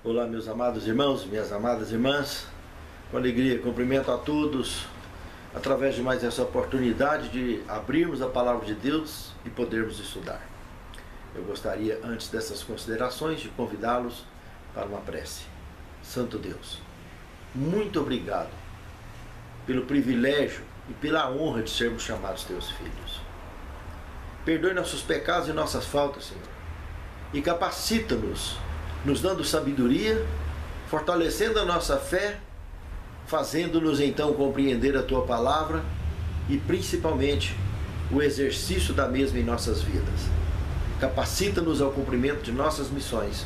Olá, meus amados irmãos, minhas amadas irmãs, com alegria cumprimento a todos através de mais essa oportunidade de abrirmos a palavra de Deus e podermos estudar. Eu gostaria, antes dessas considerações, de convidá-los para uma prece. Santo Deus, muito obrigado pelo privilégio e pela honra de sermos chamados teus filhos. Perdoe nossos pecados e nossas faltas, Senhor, e capacita-nos, nos dando sabedoria, fortalecendo a nossa fé, fazendo-nos então compreender a Tua palavra e principalmente o exercício da mesma em nossas vidas. Capacita-nos ao cumprimento de nossas missões,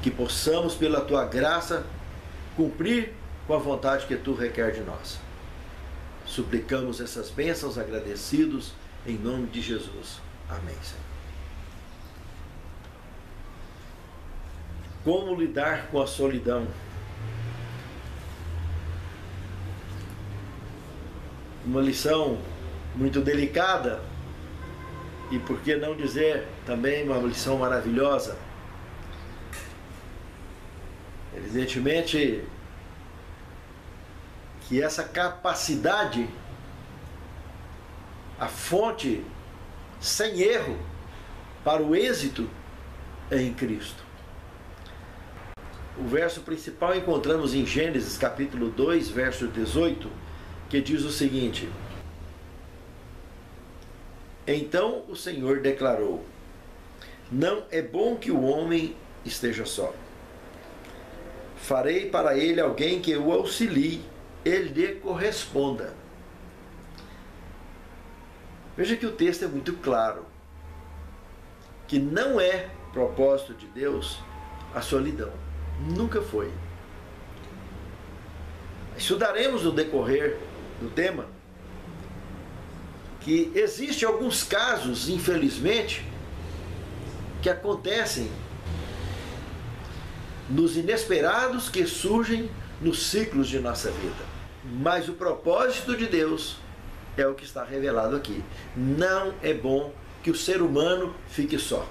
que possamos pela Tua graça cumprir com a vontade que Tu requer de nós. Suplicamos essas bênçãos agradecidos em nome de Jesus. Amém, Senhor. Como lidar com a solidão? Uma lição muito delicada e, por que não dizer, também uma lição maravilhosa. Evidentemente que essa capacidade, a fonte sem erro para o êxito é em Cristo. O verso principal encontramos em Gênesis capítulo 2, verso 18, que diz o seguinte: Então o Senhor declarou: Não é bom que o homem esteja só. Farei para ele alguém que o auxilie, ele lhe corresponda. Veja que o texto é muito claro, que não é propósito de Deus a solidão. Nunca foi. Estudaremos no decorrer do tema que existem alguns casos, infelizmente, que acontecem nos inesperados que surgem nos ciclos de nossa vida. Mas o propósito de Deus é o que está revelado aqui. Não é bom que o ser humano fique só.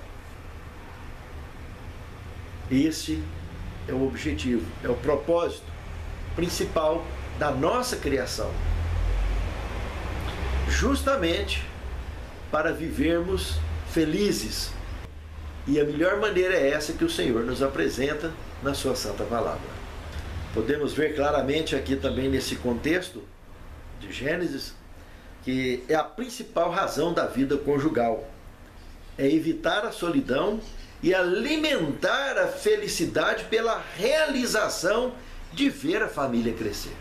Esse é o objetivo, é o propósito principal da nossa criação. Justamente para vivermos felizes. E a melhor maneira é essa que o Senhor nos apresenta na sua santa palavra. Podemos ver claramente aqui também nesse contexto de Gênesis que é a principal razão da vida conjugal. É evitar a solidão e alimentar a felicidade pela realização de ver a família crescer.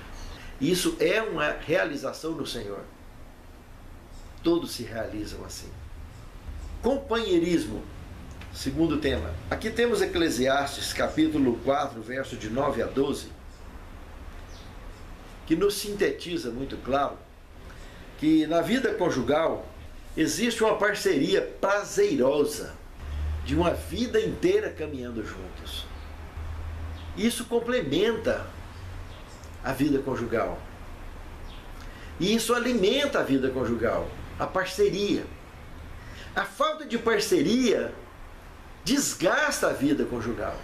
Isso é uma realização no Senhor. Todos se realizam assim. Companheirismo, segundo tema. Aqui temos Eclesiastes, capítulo 4, verso de 9 a 12, que nos sintetiza muito claro que na vida conjugal existe uma parceria prazerosa de uma vida inteira caminhando juntos. Isso complementa a vida conjugal. E isso alimenta a vida conjugal, a parceria. A falta de parceria desgasta a vida conjugal.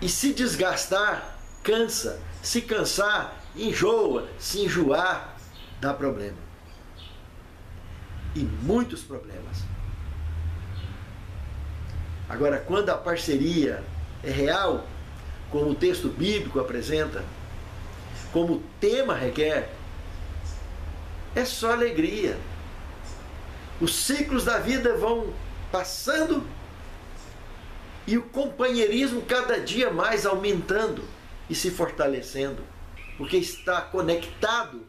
E se desgastar, cansa. Se cansar, enjoa. Se enjoar, dá problema. E muitos problemas. Agora, quando a parceria é real, como o texto bíblico apresenta, como o tema requer, é só alegria. Os ciclos da vida vão passando e o companheirismo cada dia mais aumentando e se fortalecendo, porque está conectado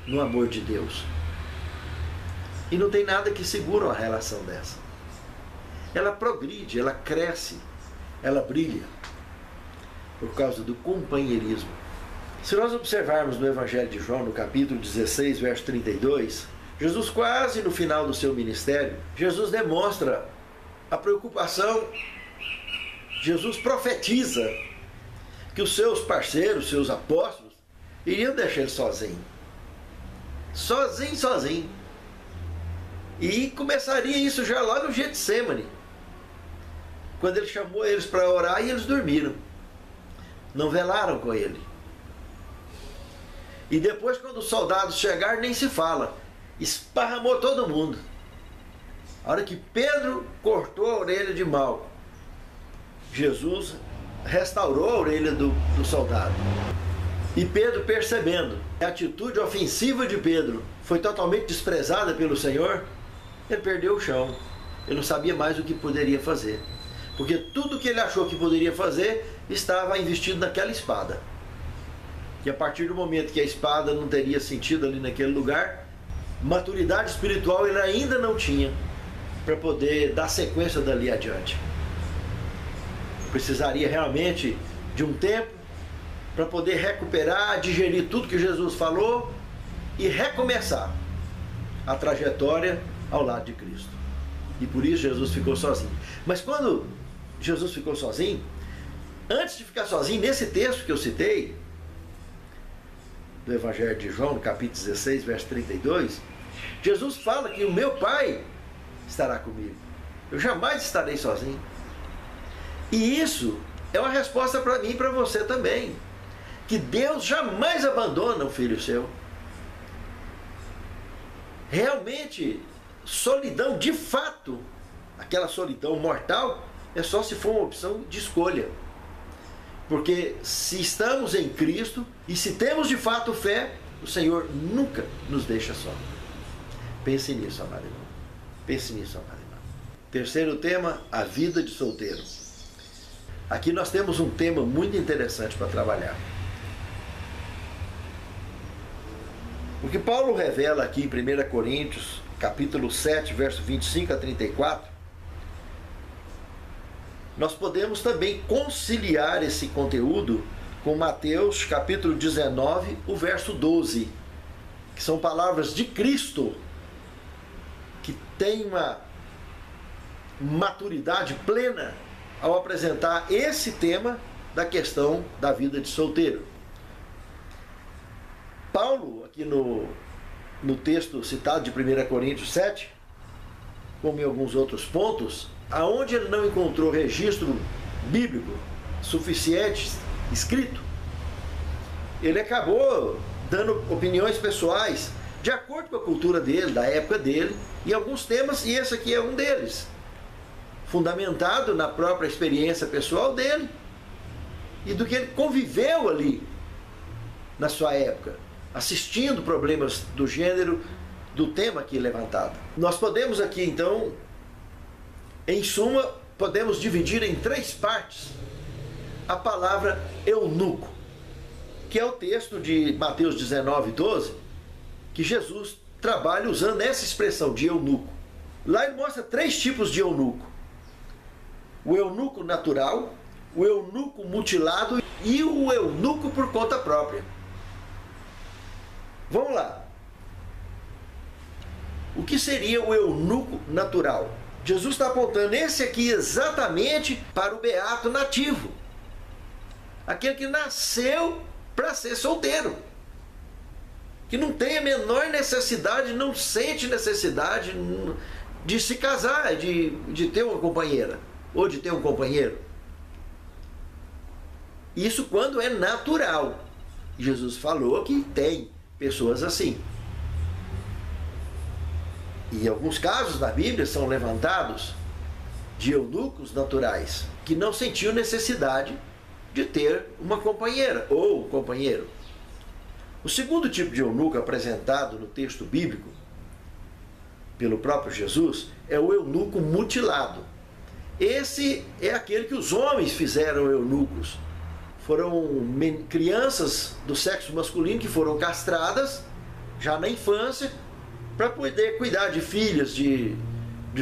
no amor de Deus. E não tem nada que segura uma relação dessa. Ela progride, ela cresce, ela brilha por causa do companheirismo. Se nós observarmos no Evangelho de João, no capítulo 16, verso 32, Jesus, quase no final do seu ministério, Jesus demonstra a preocupação, Jesus profetiza que os seus parceiros, seus apóstolos, iriam deixar ele sozinho. Sozinho. E começaria isso já lá no Getsêmani, quando ele chamou eles para orar e eles dormiram. Não velaram com ele. E depois, quando os soldados chegaram, nem se fala. Esparramou todo mundo. A hora que Pedro cortou a orelha de Malco, Jesus restaurou a orelha do soldado. E Pedro, percebendo que a atitude ofensiva de Pedro foi totalmente desprezada pelo Senhor, ele perdeu o chão. Ele não sabia mais o que poderia fazer. Porque tudo que ele achou que poderia fazer estava investido naquela espada. E a partir do momento que a espada não teria sentido ali naquele lugar, maturidade espiritual ele ainda não tinha para poder dar sequência dali adiante. Precisaria realmente de um tempo para poder recuperar, digerir tudo que Jesus falou e recomeçar a trajetória ao lado de Cristo. E por isso Jesus ficou sozinho. Mas quando Jesus ficou sozinho, antes de ficar sozinho, nesse texto que eu citei, do Evangelho de João, no capítulo 16, verso 32, Jesus fala que o meu Pai estará comigo. Eu jamais estarei sozinho. E isso é uma resposta para mim e para você também. Que Deus jamais abandona o filho seu. Realmente, solidão de fato, aquela solidão mortal, é só se for uma opção de escolha. Porque se estamos em Cristo e se temos de fato fé, o Senhor nunca nos deixa só. Pense nisso, amado irmão. Pense nisso, amado irmão. Terceiro tema, a vida de solteiro. Aqui nós temos um tema muito interessante para trabalhar. O que Paulo revela aqui em 1 Coríntios, capítulo 7, verso 25 a 34, nós podemos também conciliar esse conteúdo com Mateus, capítulo 19, o verso 12, que são palavras de Cristo, que tem uma maturidade plena ao apresentar esse tema da questão da vida de solteiro. Paulo, aqui no texto citado de 1 Coríntios 7, como em alguns outros pontos, aonde ele não encontrou registro bíblico suficiente, escrito, ele acabou dando opiniões pessoais de acordo com a cultura dele, da época dele, em alguns temas, e esse aqui é um deles, fundamentado na própria experiência pessoal dele e do que ele conviveu ali na sua época, assistindo problemas do gênero, do tema aqui levantado. Nós podemos aqui então, em suma, podemos dividir em três partes a palavra eunuco, que é o texto de Mateus 19, 12, que Jesus trabalha usando essa expressão de eunuco. Lá ele mostra três tipos de eunuco: o eunuco natural, o eunuco mutilado e o eunuco por conta própria. Vamos lá. O que seria o eunuco natural? Jesus está apontando esse aqui exatamente para o beato nativo, aquele que nasceu para ser solteiro, que não tem a menor necessidade, não sente necessidade de se casar, de ter uma companheira ou de ter um companheiro. Isso quando é natural. Jesus falou que tem pessoas assim. E alguns casos na Bíblia são levantados de eunucos naturais que não sentiam necessidade de ter uma companheira ou um companheiro. O segundo tipo de eunuco apresentado no texto bíblico pelo próprio Jesus é o eunuco mutilado. Esse é aquele que os homens fizeram eunucos. Foram crianças do sexo masculino que foram castradas já na infância para poder cuidar de filhos, de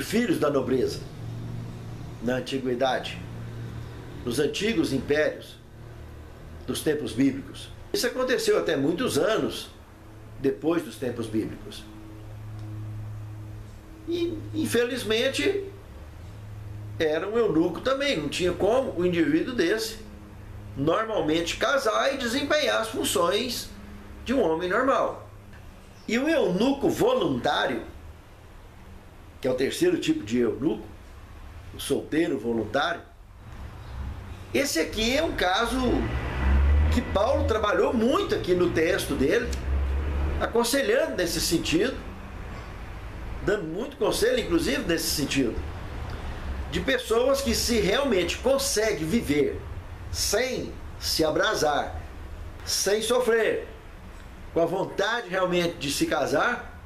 filhos da nobreza na antiguidade, nos antigos impérios dos tempos bíblicos. Isso aconteceu até muitos anos depois dos tempos bíblicos. E, infelizmente, era um eunuco também. Não tinha como o indivíduo desse normalmente casar e desempenhar as funções de um homem normal. E o eunuco voluntário que é o terceiro tipo de eunuco, o solteiro voluntário. Esse aqui é um caso que Paulo trabalhou muito aqui no texto dele, aconselhando nesse sentido, dando muito conselho, inclusive, nesse sentido, de pessoas que se realmente conseguem viver sem se abrasar, sem sofrer, com a vontade realmente de se casar,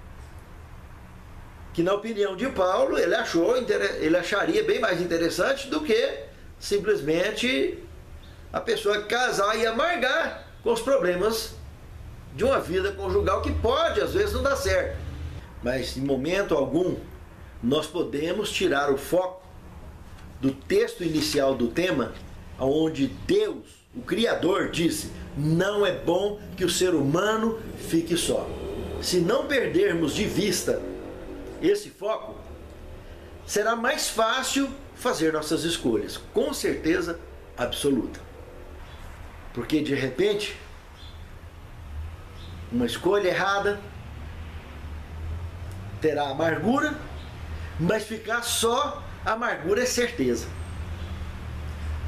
que na opinião de Paulo ele acharia bem mais interessante do que simplesmente a pessoa casar e amargar com os problemas de uma vida conjugal que pode às vezes não dar certo. Mas em momento algum nós podemos tirar o foco do texto inicial do tema, onde Deus, o Criador, disse: não é bom que o ser humano fique só. Se não perdermos de vista esse foco, será mais fácil fazer nossas escolhas, com certeza absoluta. Porque de repente, uma escolha errada terá amargura, mas ficar só amargura é certeza,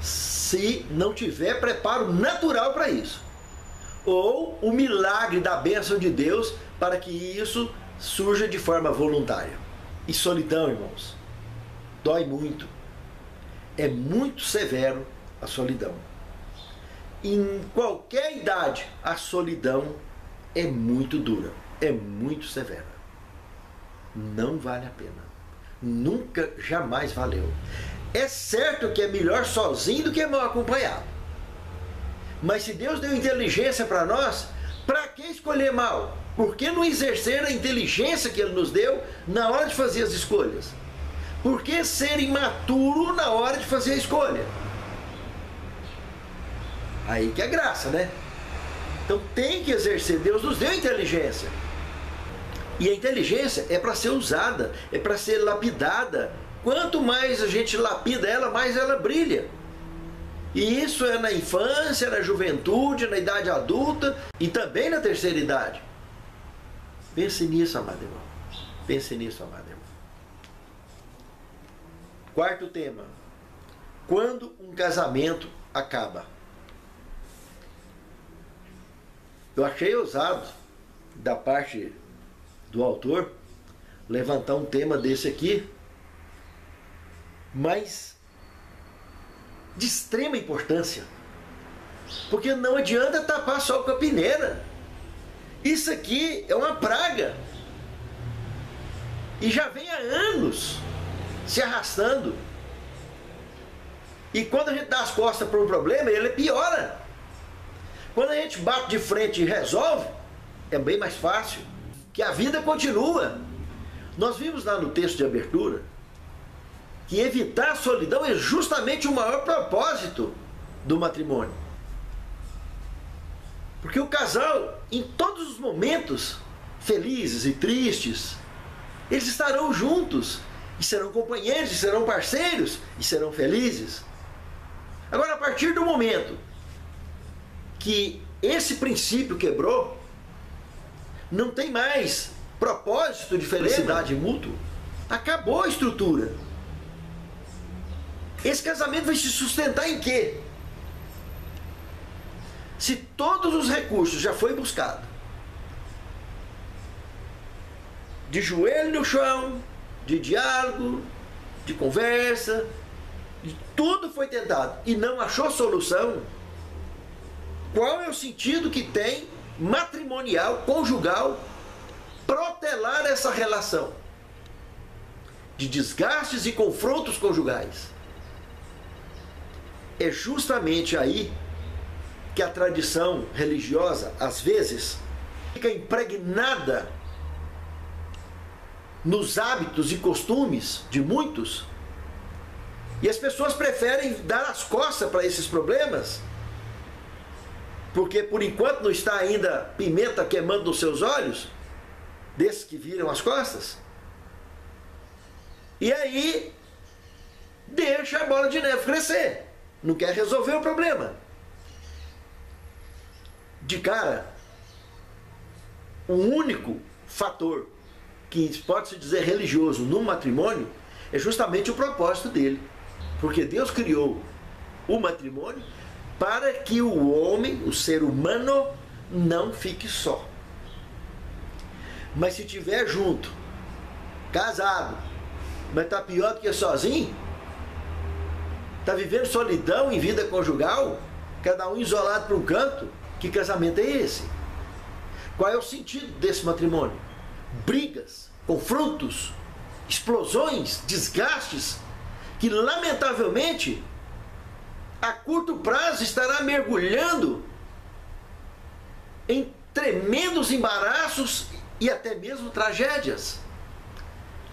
se não tiver preparo natural para isso, ou o milagre da bênção de Deus para que isso surja de forma voluntária. E solidão, irmãos, dói muito, é muito severo a solidão. Em qualquer idade, a solidão é muito dura, é muito severa. Não vale a pena. Nunca, jamais valeu. É certo que é melhor sozinho do que mal acompanhado. Mas se Deus deu inteligência para nós, para que escolher mal? Por que não exercer a inteligência que Ele nos deu na hora de fazer as escolhas? Por que ser imaturo na hora de fazer a escolha? Aí que é graça, né? Então tem que exercer. Deus nos deu inteligência. E a inteligência é para ser usada, é para ser lapidada. Quanto mais a gente lapida ela, mais ela brilha. E isso é na infância, na juventude, na idade adulta e também na terceira idade. Pense nisso, amado irmão. Pense nisso, amado irmão. Quarto tema. Quando um casamento acaba? Eu achei ousado da parte do autor levantar um tema desse aqui, mas de extrema importância, porque não adianta tapar sol com a peneira. Isso aqui é uma praga e já vem há anos se arrastando, e quando a gente dá as costas para um problema, ele piora. Quando a gente bate de frente e resolve, é bem mais fácil, que a vida continua. Nós vimos lá no texto de abertura que evitar a solidão é justamente o maior propósito do matrimônio. Porque o casal, em todos os momentos felizes e tristes, eles estarão juntos, e serão companheiros, e serão parceiros, e serão felizes. Agora, a partir do momento que esse princípio quebrou, não tem mais propósito de felicidade mútua, acabou a estrutura. Esse casamento vai se sustentar em quê? Se todos os recursos já foi buscado, de joelho no chão, de diálogo, de conversa, de tudo foi tentado e não achou solução, qual é o sentido que tem matrimonial, conjugal, protelar essa relação de desgastes e confrontos conjugais? É justamente aí que a tradição religiosa, às vezes, fica impregnada nos hábitos e costumes de muitos, e as pessoas preferem dar as costas para esses problemas, porque por enquanto não está ainda pimenta queimando nos seus olhos, desses que viram as costas, e aí deixa a bola de neve crescer, não quer resolver o problema. De cara, um único fator que pode-se dizer religioso no matrimônio, é justamente o propósito dele. Porque Deus criou o matrimônio para que o homem, o ser humano, não fique só. Mas se estiver junto, casado, mas está pior do que sozinho, está vivendo solidão em vida conjugal, cada um isolado para um canto, que casamento é esse? Qual é o sentido desse matrimônio? Brigas, confrontos, explosões, desgastes, que lamentavelmente a curto prazo estará mergulhando em tremendos embaraços e até mesmo tragédias,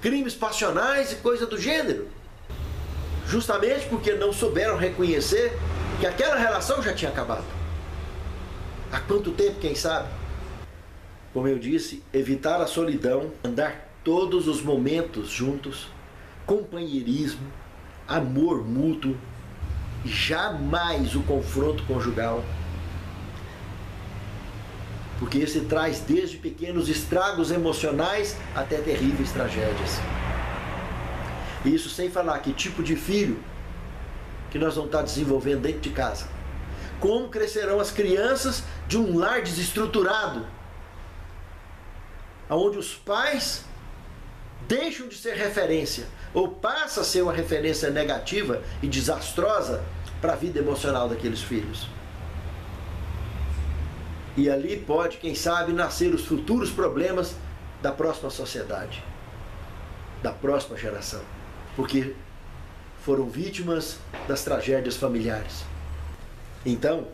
crimes passionais e coisa do gênero, justamente porque não souberam reconhecer que aquela relação já tinha acabado. Há quanto tempo, quem sabe? Como eu disse, evitar a solidão, andar todos os momentos juntos, companheirismo, amor mútuo, jamais o confronto conjugal, porque esse traz desde pequenos estragos emocionais até terríveis tragédias. Isso sem falar que tipo de filho que nós vamos estar desenvolvendo dentro de casa. Como crescerão as crianças de um lar desestruturado, onde os pais deixam de ser referência, ou passa a ser uma referência negativa e desastrosa para a vida emocional daqueles filhos. E ali pode, quem sabe, nascer os futuros problemas da próxima sociedade, da próxima geração, porque foram vítimas das tragédias familiares. Então,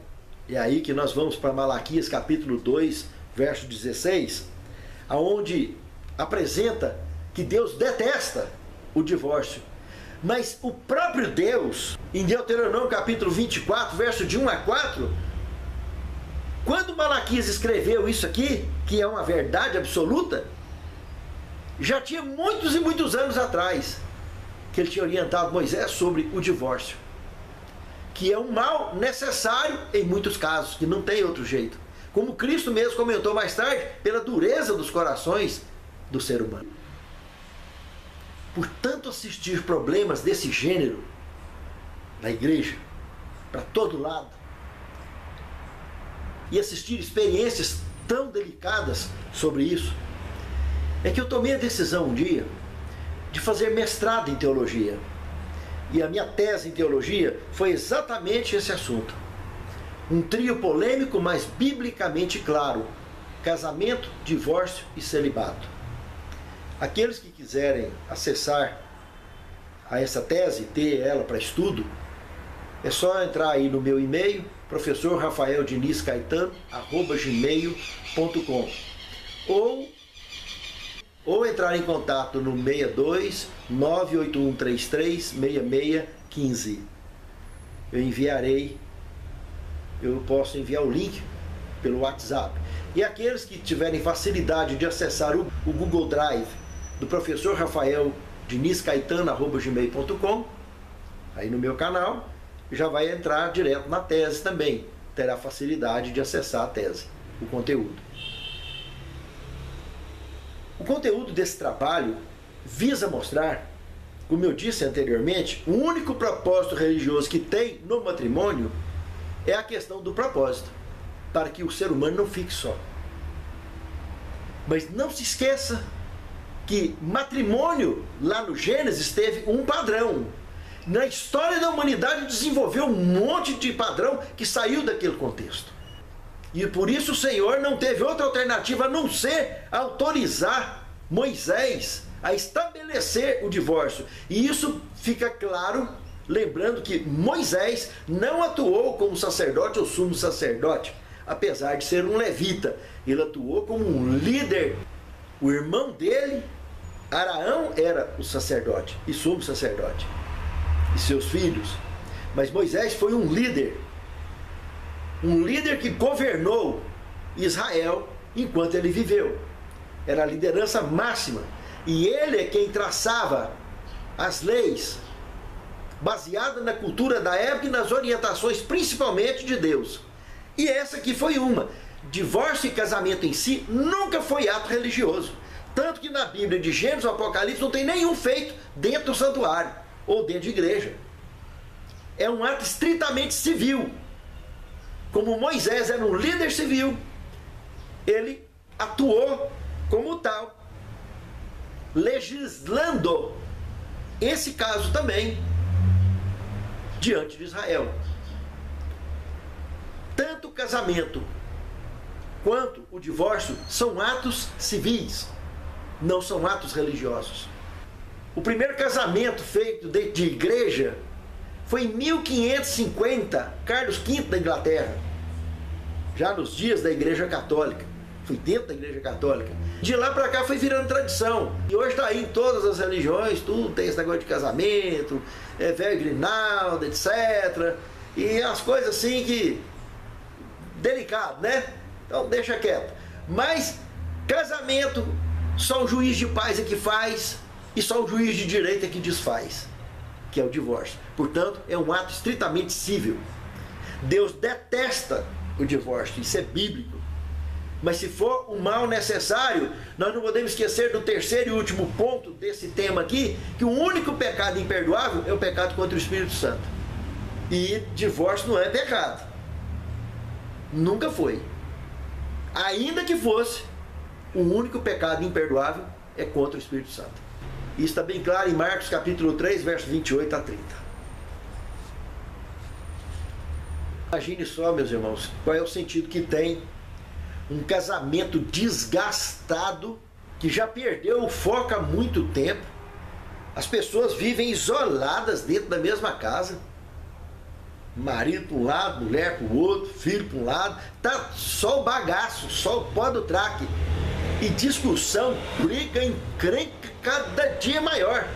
é aí que nós vamos para Malaquias capítulo 2, verso 16, aonde apresenta que Deus detesta o divórcio. Mas o próprio Deus, em Deuteronômio capítulo 24, verso de 1 a 4, quando Malaquias escreveu isso aqui, que é uma verdade absoluta, já tinha muitos e muitos anos atrás, que ele tinha orientado Moisés sobre o divórcio, que é um mal necessário em muitos casos, que não tem outro jeito. Como Cristo mesmo comentou mais tarde, pela dureza dos corações do ser humano. Por tanto assistir problemas desse gênero na igreja, para todo lado, e assistir experiências tão delicadas sobre isso, é que eu tomei a decisão um dia de fazer mestrado em teologia. E a minha tese em teologia foi exatamente esse assunto. Um trio polêmico, mas biblicamente claro: casamento, divórcio e celibato. Aqueles que quiserem acessar a essa tese, ter ela para estudo, é só entrar aí no meu e-mail, professorrafaeldiniscaetano@gmail.com, ou entrar em contato no 62 98133 6615. Eu posso enviar o link pelo WhatsApp. E aqueles que tiverem facilidade de acessar o Google Drive do professor Rafael Diniz Caetano@gmail.com, aí no meu canal, já vai entrar direto na tese também. Terá facilidade de acessar a tese, o conteúdo. O conteúdo desse trabalho visa mostrar, como eu disse anteriormente, o único propósito religioso que tem no matrimônio é a questão do propósito, para que o ser humano não fique só. Mas não se esqueça que matrimônio, lá no Gênesis, teve um padrão. Na história da humanidade desenvolveu um monte de padrão que saiu daquele contexto. E por isso o Senhor não teve outra alternativa a não ser autorizar Moisés a estabelecer o divórcio. E isso fica claro, lembrando que Moisés não atuou como sacerdote ou sumo sacerdote, apesar de ser um levita. Ele atuou como um líder. O irmão dele, Araão, era o sacerdote e sumo sacerdote, e seus filhos. Mas Moisés foi um líder que governou Israel enquanto ele viveu. Era a liderança máxima. E ele é quem traçava as leis, baseadas na cultura da época e nas orientações principalmente de Deus. E essa aqui foi uma. Divórcio e casamento em si nunca foi ato religioso. Tanto que na Bíblia de Gênesis ou Apocalipse não tem nenhum feito dentro do santuário ou dentro de igreja. É um ato estritamente civil. Como Moisés era um líder civil, ele atuou como tal, legislando esse caso também diante de Israel. Tanto o casamento quanto o divórcio são atos civis, não são atos religiosos. O primeiro casamento feito dentro de igreja foi em 1550, Carlos V da Inglaterra, já nos dias da Igreja Católica. Foi dentro da Igreja Católica. De lá para cá foi virando tradição. E hoje está aí em todas as religiões, tudo tem esse negócio de casamento, véu e grinalda, etc. E as coisas assim que... delicado, né? Então deixa quieto. Mas casamento, só o juiz de paz é que faz e só o juiz de direito é que desfaz, que é o divórcio. Portanto, é um ato estritamente civil. Deus detesta o divórcio, isso é bíblico. Mas se for um mal necessário, nós não podemos esquecer do terceiro e último ponto desse tema aqui, que o único pecado imperdoável é o pecado contra o Espírito Santo. E divórcio não é pecado. Nunca foi. Ainda que fosse, o único pecado imperdoável é contra o Espírito Santo. Isso está bem claro em Marcos capítulo 3, versos 28 a 30. Imagine só, meus irmãos, qual é o sentido que tem um casamento desgastado, que já perdeu o foco há muito tempo. As pessoas vivem isoladas dentro da mesma casa. Marido para um lado, mulher para o outro, filho para um lado. Tá só o bagaço, só o pó do traque. E discussão, briga, encrenca cada dia maior.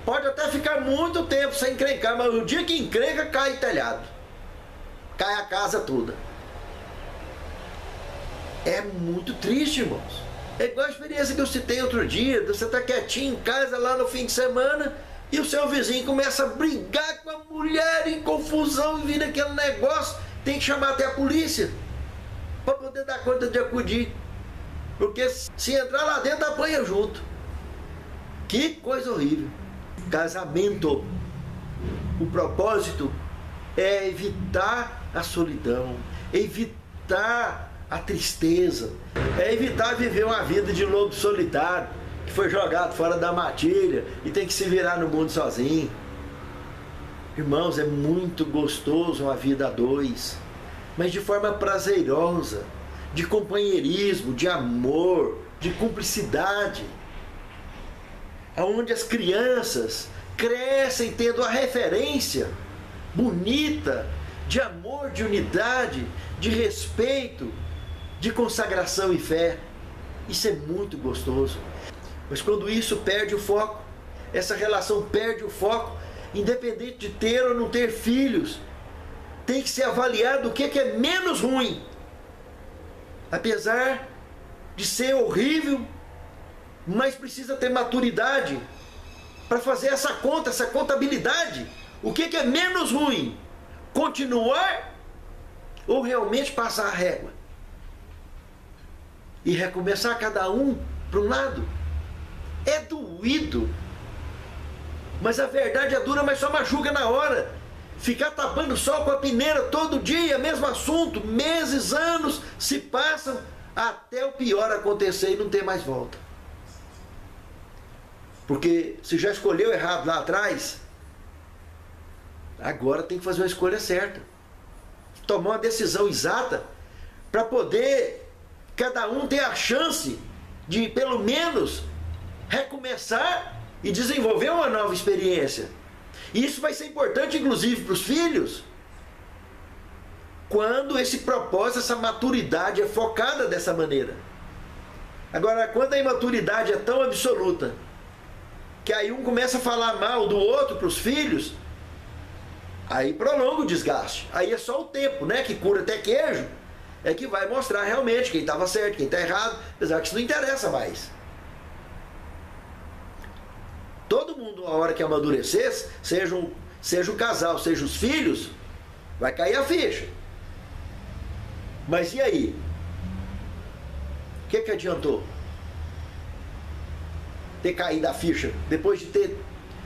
Pode até ficar muito tempo sem encrencar, mas o dia que encrenca, cai o telhado. Cai a casa toda. É muito triste, irmãos. É igual a experiência que eu citei outro dia. Você está quietinho em casa lá no fim de semana e o seu vizinho começa a brigar com a mulher em confusão e vira aquele negócio. Tem que chamar até a polícia para poder dar conta de acudir. Porque se entrar lá dentro, apanha junto. Que coisa horrível. Casamento. O propósito é evitar a solidão, evitar a tristeza, é evitar viver uma vida de lobo solitário, que foi jogado fora da matilha e tem que se virar no mundo sozinho. Irmãos, é muito gostoso uma vida a dois, mas de forma prazerosa, de companheirismo, de amor, de cumplicidade, onde as crianças crescem tendo a referência bonita de amor, de unidade, de respeito, de consagração e fé. Isso é muito gostoso. Mas quando isso perde o foco, essa relação perde o foco, independente de ter ou não ter filhos, tem que ser avaliado o que é menos ruim. Apesar de ser horrível, mas precisa ter maturidade para fazer essa conta, essa contabilidade. O que é menos ruim? Continuar ou realmente passar a régua? E recomeçar cada um para um lado? É doído. Mas a verdade é dura, mas só machuca na hora. Ficar tapando o sol com a peneira todo dia, mesmo assunto, meses, anos se passam até o pior acontecer e não ter mais volta. Porque se já escolheu errado lá atrás, agora tem que fazer uma escolha certa. Tomar uma decisão exata para poder cada um ter a chance de, pelo menos, recomeçar e desenvolver uma nova experiência. E isso vai ser importante, inclusive, para os filhos, quando esse propósito, essa maturidade é focada dessa maneira. Agora, quando a imaturidade é tão absoluta, que aí um começa a falar mal do outro para os filhos, aí prolonga o desgaste. Aí é só o tempo, né, que cura até queijo, é que vai mostrar realmente quem estava certo, quem está errado, apesar que isso não interessa mais. Todo mundo, a hora que amadurecer, seja o casal, seja os filhos, vai cair a ficha. Mas e aí? O que adiantou? ter caído a ficha, depois de ter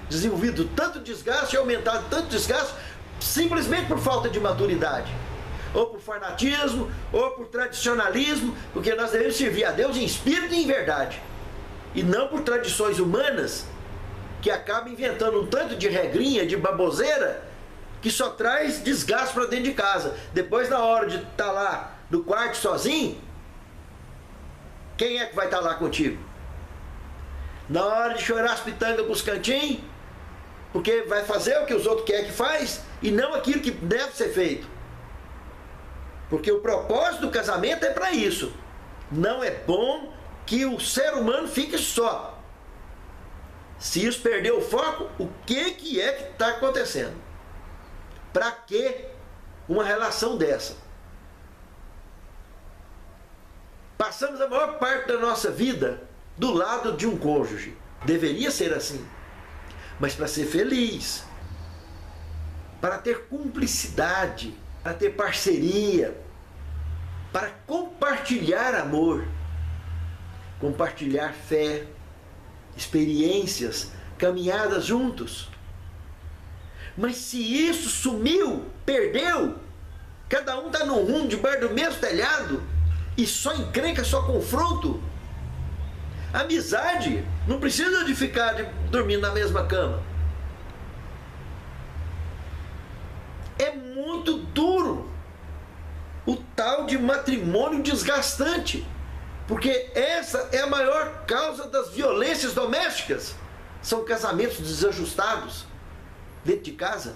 desenvolvido tanto desgaste e aumentado tanto desgaste, simplesmente por falta de maturidade, ou por fanatismo, ou por tradicionalismo, porque nós devemos servir a Deus em espírito e em verdade, e não por tradições humanas que acabam inventando um tanto de regrinha, de baboseira, que só traz desgaste para dentro de casa. Depois, na hora de estar lá no quarto sozinho, quem é que vai estar lá contigo? Na hora de chorar as pitangas para os cantinhos, porque vai fazer o que os outros querem que faz e não aquilo que deve ser feito. Porque o propósito do casamento é para isso. Não é bom que o ser humano fique só. Se isso perder o foco, o que é que está acontecendo? Para que uma relação dessa? Passamos a maior parte da nossa vida do lado de um cônjuge. Deveria ser assim. Mas para ser feliz, para ter cumplicidade, para ter parceria, para compartilhar amor, compartilhar fé, experiências, caminhadas juntos. Mas se isso sumiu, perdeu, cada um está num rumo debaixo do mesmo telhado e só encrenca, só confronto. Amizade não precisa de ficar dormindo na mesma cama. É muito duro o tal de matrimônio desgastante, porque essa é a maior causa das violências domésticas. São casamentos desajustados dentro de casa.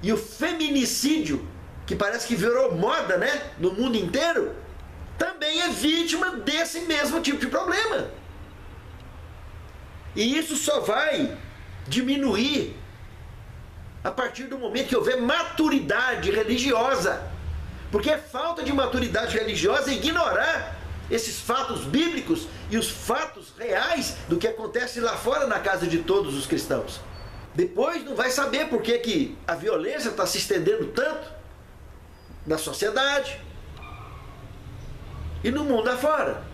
E o feminicídio, que parece que virou moda, né, no mundo inteiro, também é vítima desse mesmo tipo de problema. E isso só vai diminuir a partir do momento que houver maturidade religiosa. Porque falta de maturidade religiosa é ignorar esses fatos bíblicos e os fatos reais do que acontece lá fora na casa de todos os cristãos. Depois não vai saber por que a violência está se estendendo tanto na sociedade e no mundo afora.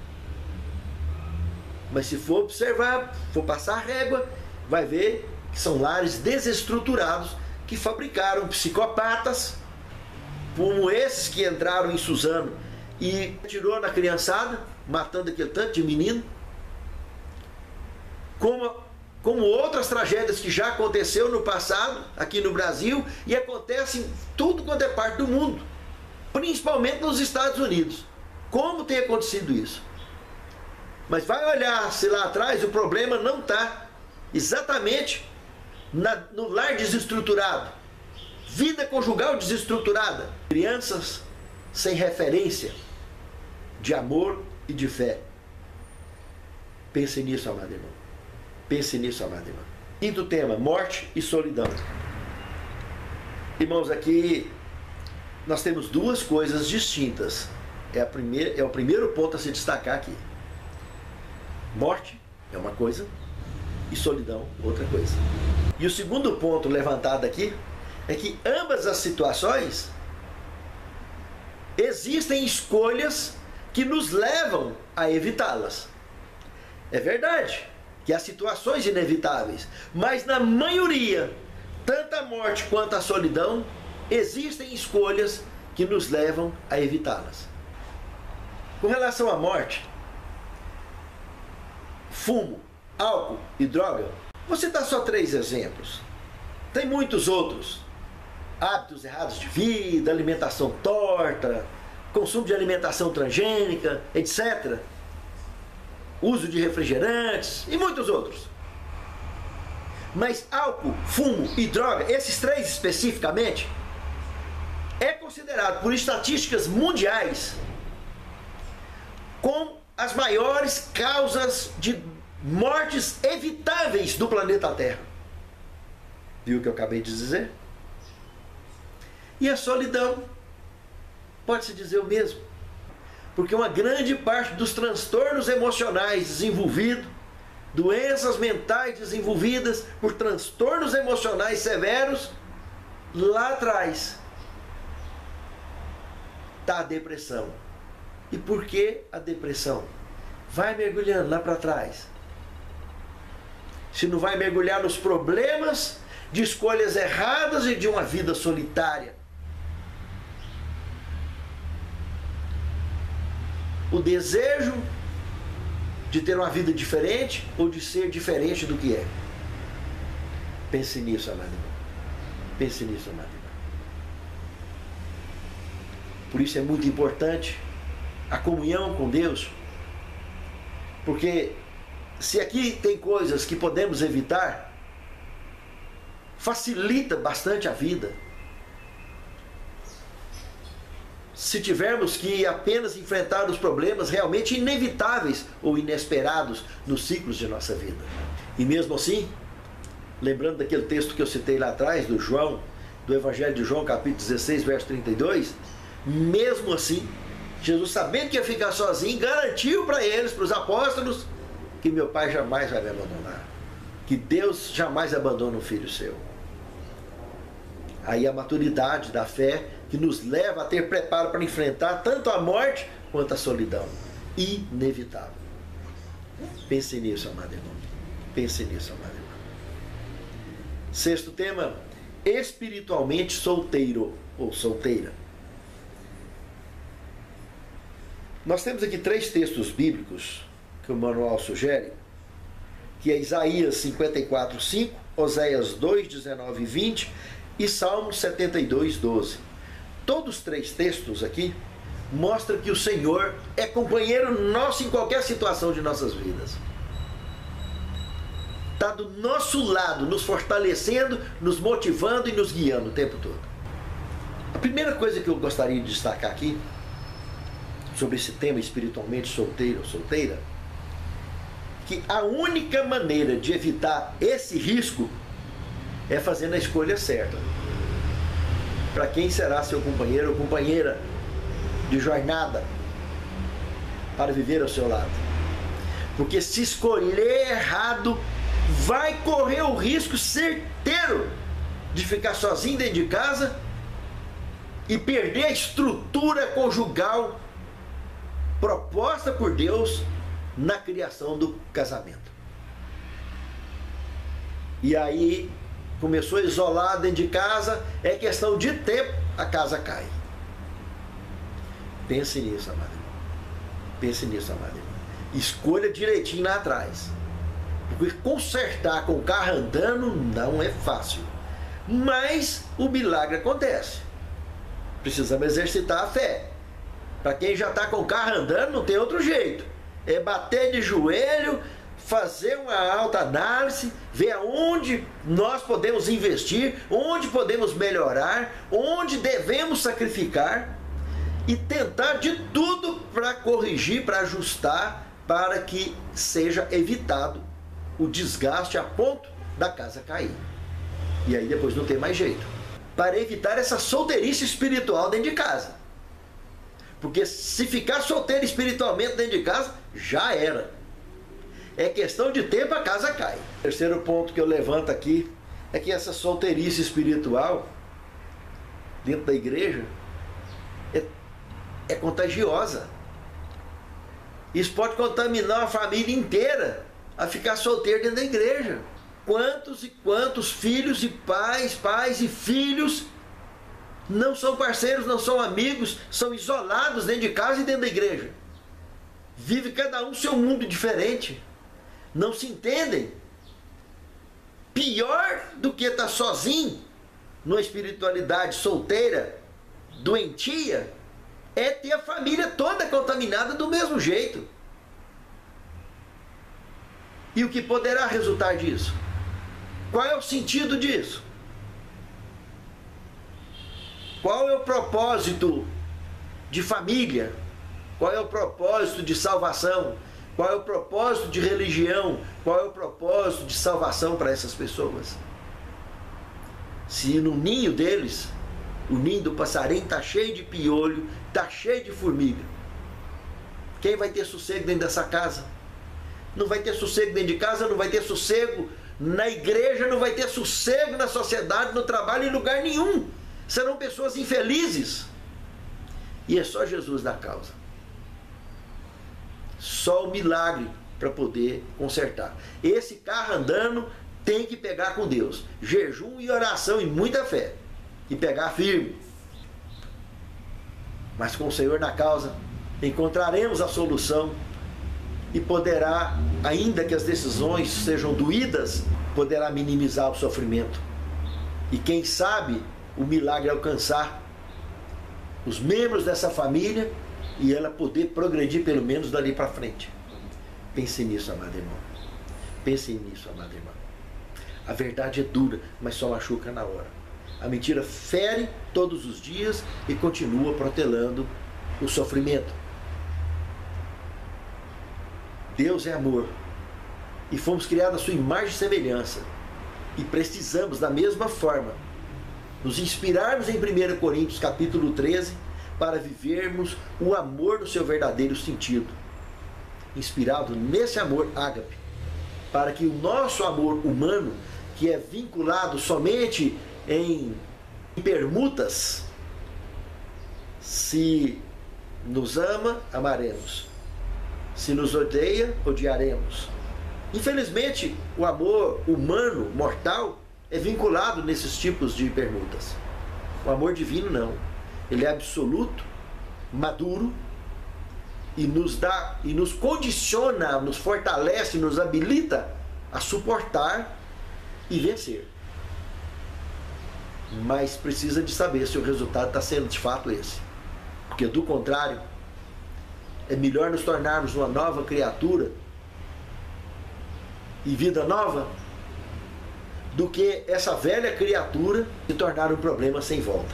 Mas se for observar, for passar a régua, vai ver que são lares desestruturados que fabricaram psicopatas como esses que entraram em Suzano e atirou na criançada, matando aquele tanto de menino, como outras tragédias que já aconteceu no passado aqui no Brasil e acontecem em tudo quanto é parte do mundo, principalmente nos Estados Unidos. Como tem acontecido isso? Mas vai olhar se lá atrás o problema não está exatamente no lar desestruturado, vida conjugal desestruturada, crianças sem referência de amor e de fé. Pense nisso, amado irmão. Pense nisso, amado irmão. Quinto tema, morte e solidão. Irmãos, aqui nós temos duas coisas distintas. É o primeiro ponto a se destacar aqui. Morte é uma coisa e solidão outra coisa. E o segundo ponto levantado aqui é que ambas as situações existem escolhas que nos levam a evitá-las. É verdade que há situações inevitáveis, mas na maioria, tanto a morte quanto a solidão, existem escolhas que nos levam a evitá-las. Com relação à morte, fumo, álcool e droga, vou citar só 3 exemplos. Tem muitos outros. Hábitos errados de vida, alimentação torta, consumo de alimentação transgênica, etc. Uso de refrigerantes e muitos outros. Mas álcool, fumo e droga, esses 3 especificamente, é considerado por estatísticas mundiais como as maiores causas de mortes evitáveis do planeta Terra. Viu o que eu acabei de dizer? E a solidão, pode-se dizer o mesmo. Porque uma grande parte dos transtornos emocionais desenvolvidos, doenças mentais desenvolvidas por transtornos emocionais severos, lá atrás está a depressão. E por que a depressão? vai mergulhando lá para trás. Se não vai mergulhar nos problemas de escolhas erradas e de uma vida solitária. O desejo de ter uma vida diferente ou de ser diferente do que é. Pense nisso, amado irmão. Pense nisso, amado irmão. Por isso é muito importante a comunhão com Deus, porque se aqui tem coisas que podemos evitar, facilita bastante a vida. Se tivermos que apenas enfrentar os problemas realmente inevitáveis ou inesperados nos ciclos de nossa vida. E mesmo assim, lembrando daquele texto que eu citei lá atrás, do Evangelho de João, capítulo 16, verso 32, mesmo assim, Jesus, sabendo que ia ficar sozinho, garantiu para eles, para os apóstolos, que meu Pai jamais vai me abandonar. Que Deus jamais abandona um filho seu. Aí a maturidade da fé que nos leva a ter preparo para enfrentar tanto a morte quanto a solidão. Inevitável. Pense nisso, amado irmão. Pense nisso, amado irmão. Sexto tema, espiritualmente solteiro ou solteira. Nós temos aqui 3 textos bíblicos que o manual sugere, que é Isaías 54, 5, Oséias 2, 19 e 20 e Salmo 72, 12. Todos os 3 textos aqui mostram que o Senhor é companheiro nosso em qualquer situação de nossas vidas. Está do nosso lado, nos fortalecendo, nos motivando e nos guiando o tempo todo. A primeira coisa que eu gostaria de destacar aqui, sobre esse tema espiritualmente solteiro ou solteira, que a única maneira de evitar esse risco é fazendo a escolha certa. Para quem será seu companheiro ou companheira de jornada para viver ao seu lado. Porque se escolher errado, vai correr o risco certeiro de ficar sozinho dentro de casa e perder a estrutura conjugal proposta por Deus na criação do casamento. E aí começou a isolar dentro de casa, é questão de tempo, a casa cai. Pense nisso, amado irmão. Pense nisso, amado irmão. Escolha direitinho lá atrás. Porque consertar com o carro andando não é fácil. Mas o milagre acontece. Precisamos exercitar a fé. Para quem já está com o carro andando, não tem outro jeito. É bater de joelho, fazer uma autoanálise, ver aonde nós podemos investir, onde podemos melhorar, onde devemos sacrificar e tentar de tudo para corrigir, para ajustar, para que seja evitado o desgaste a ponto da casa cair. E aí depois não tem mais jeito. Para evitar essa solteirice espiritual dentro de casa. Porque se ficar solteiro espiritualmente dentro de casa, já era. É questão de tempo, a casa cai. O terceiro ponto que eu levanto aqui é que essa solteirice espiritual dentro da igreja é contagiosa. Isso pode contaminar a família inteira a ficar solteiro dentro da igreja. Quantos e quantos filhos e pais e filhos não são parceiros, não são amigos, são isolados dentro de casa e dentro da igreja. Vive cada um seu mundo diferente. Não se entendem. Pior do que estar sozinho, numa espiritualidade solteira, doentia, é ter a família toda contaminada do mesmo jeito. E o que poderá resultar disso? Qual é o sentido disso? Qual é o propósito de família? Qual é o propósito de salvação? Qual é o propósito de religião? Qual é o propósito de salvação para essas pessoas? Se no ninho deles, o ninho do passarinho está cheio de piolho, está cheio de formiga, quem vai ter sossego dentro dessa casa? Não vai ter sossego dentro de casa, não vai ter sossego na igreja, não vai ter sossego na sociedade, no trabalho, em lugar nenhum. Serão pessoas infelizes. E é só Jesus da causa. Só o milagre para poder consertar. Esse carro andando tem que pegar com Deus. Jejum e oração e muita fé. E pegar firme. Mas com o Senhor na causa, encontraremos a solução e poderá, ainda que as decisões sejam doídas, poderá minimizar o sofrimento. E quem sabe o milagre alcançar os membros dessa família e ela poder progredir pelo menos dali para frente. Pense nisso, amado irmão. Pense nisso, amado irmão. A verdade é dura, mas só machuca na hora. A mentira fere todos os dias e continua protelando o sofrimento. Deus é amor e fomos criados à sua imagem e semelhança e precisamos da mesma forma nos inspirarmos em 1 Coríntios capítulo 13 para vivermos o amor no seu verdadeiro sentido, inspirado nesse amor ágape, para que o nosso amor humano, que é vinculado somente em permutas, se nos ama, amaremos. Se nos odeia, odiaremos. Infelizmente, o amor humano, mortal, é vinculado nesses tipos de permutas. O amor divino não. Ele é absoluto, maduro, e nos dá, e nos condiciona, nos fortalece, nos habilita a suportar e vencer. Mas precisa de saber se o resultado está sendo de fato esse. Porque do contrário, é melhor nos tornarmos uma nova criatura e vida nova do que essa velha criatura se tornar um problema sem volta.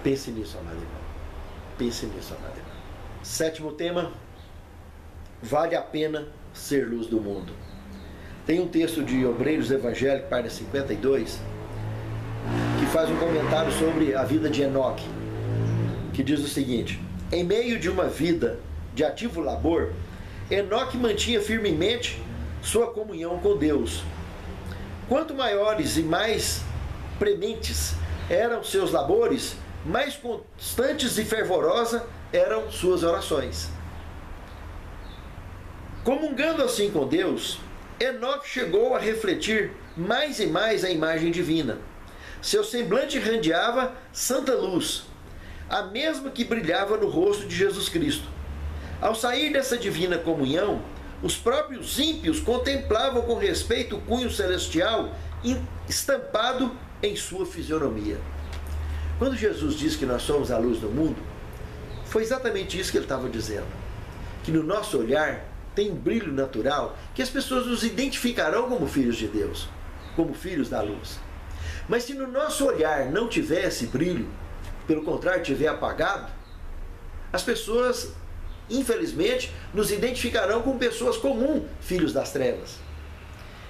Pense nisso, amado irmão. Pense nisso, amado irmão. 7º tema: vale a pena ser luz do mundo. Tem um texto de Obreiros Evangélicos, página 52, que faz um comentário sobre a vida de Enoque, que diz o seguinte: em meio de uma vida de ativo labor, Enoque mantinha firmemente sua comunhão com Deus. Quanto maiores e mais prementes eram seus labores, mais constantes e fervorosas eram suas orações. Comungando assim com Deus, Enoque chegou a refletir mais e mais a imagem divina. Seu semblante irradiava santa luz, a mesma que brilhava no rosto de Jesus Cristo. Ao sair dessa divina comunhão, os próprios ímpios contemplavam com respeito o cunho celestial estampado em sua fisionomia. Quando Jesus diz que nós somos a luz do mundo, foi exatamente isso que ele estava dizendo. Que no nosso olhar tem um brilho natural, que as pessoas nos identificarão como filhos de Deus, como filhos da luz. Mas se no nosso olhar não tiver esse brilho, pelo contrário, estiver apagado, as pessoas, infelizmente, nos identificarão como pessoas comuns, filhos das trevas.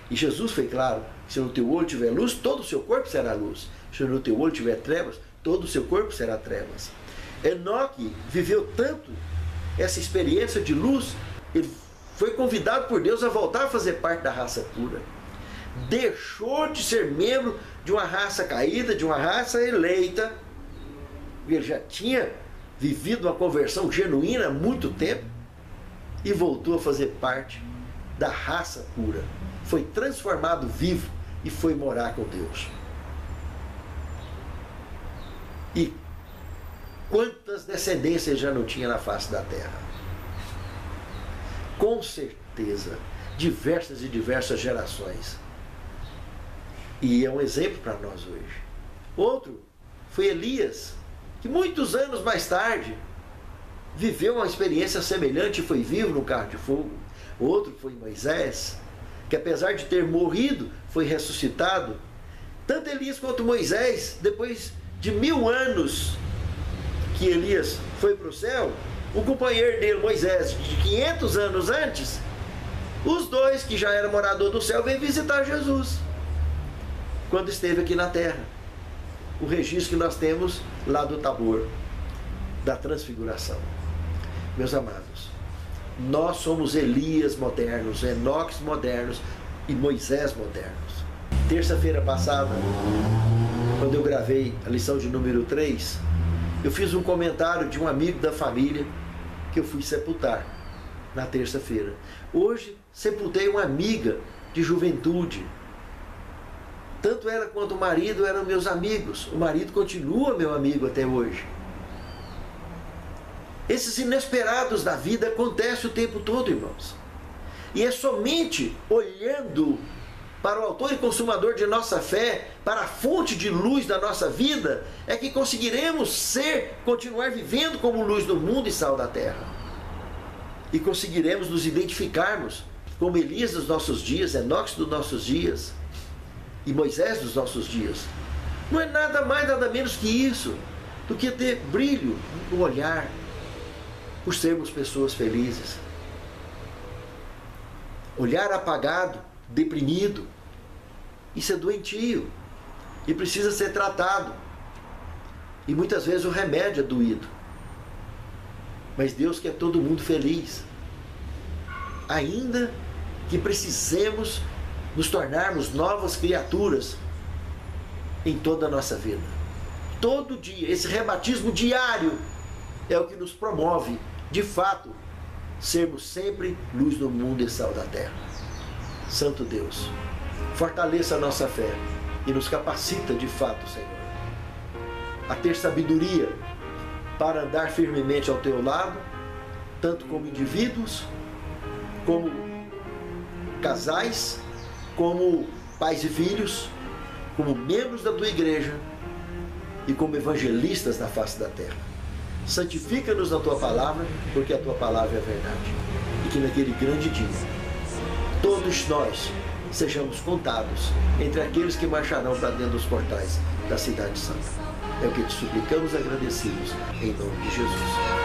E Jesus foi claro: se no teu olho tiver luz, todo o seu corpo será luz. Se no teu olho tiver trevas, todo o seu corpo será trevas. Enoque viveu tanto essa experiência de luz, ele foi convidado por Deus a voltar a fazer parte da raça pura. Deixou de ser membro de uma raça caída, de uma raça eleita. Ele já tinha vivido uma conversão genuína há muito tempo e voltou a fazer parte da raça pura. Foi transformado vivo e foi morar com Deus. E quantas descendências já não tinha na face da terra? Com certeza, diversas e diversas gerações. E é um exemplo para nós hoje. Outro foi Elias, que muitos anos mais tarde viveu uma experiência semelhante e foi vivo no carro de fogo. Outro foi Moisés, que apesar de ter morrido, foi ressuscitado. Tanto Elias quanto Moisés, depois de 1000 anos que Elias foi para o céu, o companheiro dele, Moisés, de 500 anos antes, os dois, que já eram morador do céu, veio visitar Jesus quando esteve aqui na terra. O registro que nós temos lá do Tabor, da transfiguração. Meus amados, nós somos Elias modernos, Enoques modernos e Moisés modernos. Terça-feira passada, quando eu gravei a lição de número 3, eu fiz um comentário de um amigo da família que eu fui sepultar na terça-feira. Hoje sepultei uma amiga de juventude. Tanto ela quanto o marido eram meus amigos. O marido continua meu amigo até hoje. Esses inesperados da vida acontecem o tempo todo, irmãos. E é somente olhando para o autor e consumador de nossa fé, para a fonte de luz da nossa vida, é que conseguiremos continuar vivendo como luz do mundo e sal da terra. E conseguiremos nos identificarmos como Elias dos nossos dias, Enoque dos nossos dias e Moisés dos nossos dias. Não é nada mais, nada menos que isso, do que ter brilho no olhar, por sermos pessoas felizes. Olhar apagado, deprimido, isso é doentio e precisa ser tratado. E muitas vezes o remédio é doído. Mas Deus quer todo mundo feliz. Ainda que precisemos nos tornarmos novas criaturas em toda a nossa vida. Todo dia, esse rebatismo diário é o que nos promove, de fato, sermos sempre luz do mundo e sal da terra. Santo Deus, fortaleça a nossa fé e nos capacita de fato, Senhor, a ter sabedoria para andar firmemente ao teu lado, tanto como indivíduos, como casais, como pais e filhos, como membros da tua igreja e como evangelistas na face da terra. Santifica-nos na tua palavra, porque a tua palavra é verdade. E que naquele grande dia, todos nós sejamos contados entre aqueles que marcharão para dentro dos portais da cidade santa. É o que te suplicamos, agradecidos, em nome de Jesus.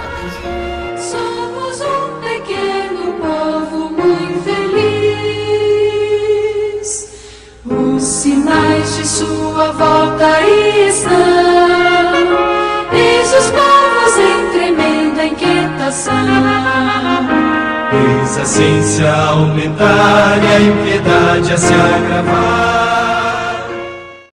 Amém. Somos um pequeno povo muito feliz. Os sinais de sua volta estão. Eis os povos em tremenda inquietação. Eis a ciência a aumentar e a impiedade a se agravar.